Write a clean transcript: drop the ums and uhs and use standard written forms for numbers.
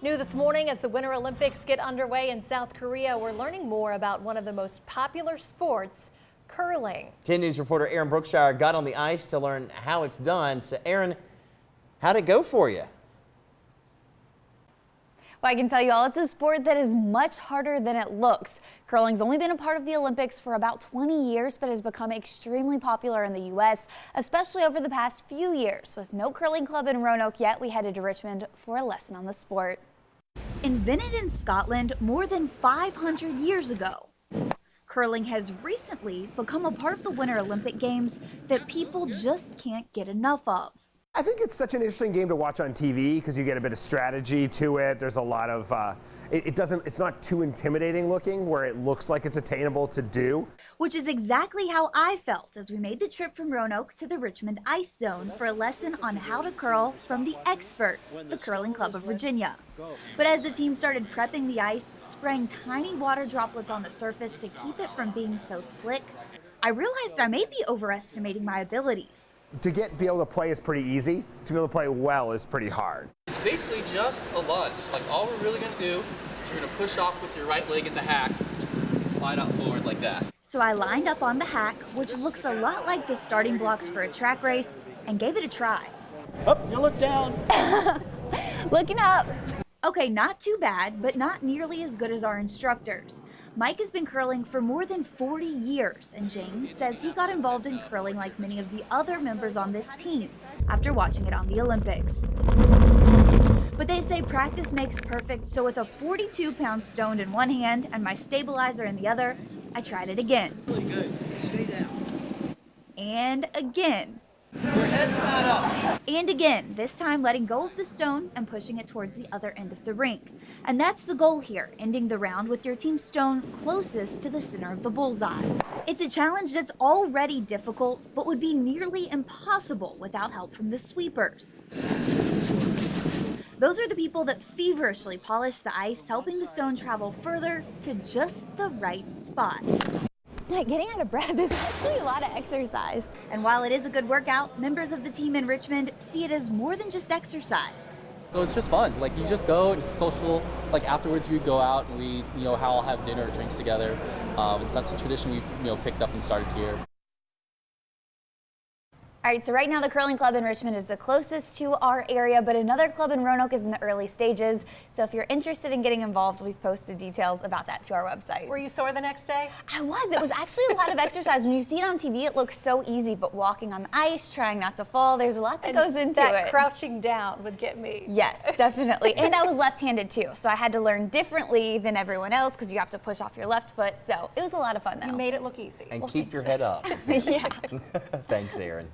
New this morning, as the Winter Olympics get underway in South Korea, we're learning more about one of the most popular sports, curling. 10 News reporter Erin Brookshire got on the ice to learn how it's done. So Erin, how'd it go for you? Well, I can tell you all, it's a sport that is much harder than it looks. Curling's only been a part of the Olympics for about 20 years, but has become extremely popular in the U.S., especially over the past few years. With no curling club in Roanoke yet, we headed to Richmond for a lesson on the sport. Invented in Scotland more than 500 years ago, curling has recently become a part of the Winter Olympic Games that people just can't get enough of. I think it's such an interesting game to watch on TV because you get a bit of strategy to it. There's a lot of, it's not too intimidating looking where it looks like it's attainable to do. Which is exactly how I felt as we made the trip from Roanoke to the Richmond Ice Zone for a lesson on how to curl from the experts, the Curling Club of Virginia. But as the team started prepping the ice, spraying tiny water droplets on the surface to keep it from being so slick, I realized I may be overestimating my abilities. To be able to play is pretty easy. To be able to play well is pretty hard. It's basically just a lunge. Like all we're really going to do is you're going to push off with your right leg in the hack and slide out forward like that. So I lined up on the hack, which looks a lot like the starting blocks for a track race, and gave it a try. Up, you look down. Looking up. Okay, not too bad, but not nearly as good as our instructors. Mike has been curling for more than 40 years, and James says he got involved in curling like many of the other members on this team after watching it on the Olympics. But they say practice makes perfect, so with a 42-pound stone in one hand and my stabilizer in the other, I tried it again. Really good. Stay down. And again. Your head's not up. And again, this time letting go of the stone and pushing it towards the other end of the rink. And that's the goal here, ending the round with your team's stone closest to the center of the bullseye. It's a challenge that's already difficult, but would be nearly impossible without help from the sweepers. Those are the people that feverishly polish the ice, helping the stone travel further to just the right spot. Getting out of breath is actually a lot of exercise. And while it is a good workout, members of the team in Richmond see it as more than just exercise. So it's just fun. Like you just go, it's social. Like afterwards we go out and we, all have dinner or drinks together. That's a tradition we, picked up and started here. All right, so right now the curling club in Richmond is the closest to our area, but another club in Roanoke is in the early stages. So if you're interested in getting involved, we've posted details about that to our website. Were you sore the next day? I was. It was actually a lot of exercise. When you see it on TV, it looks so easy, but walking on the ice, trying not to fall, there's a lot that goes into it. That crouching down would get me. Yes, definitely. And I was left-handed too, so I had to learn differently than everyone else because you have to push off your left foot. So it was a lot of fun though. You made it look easy. And keep your head up. Yeah. Thanks, Erin.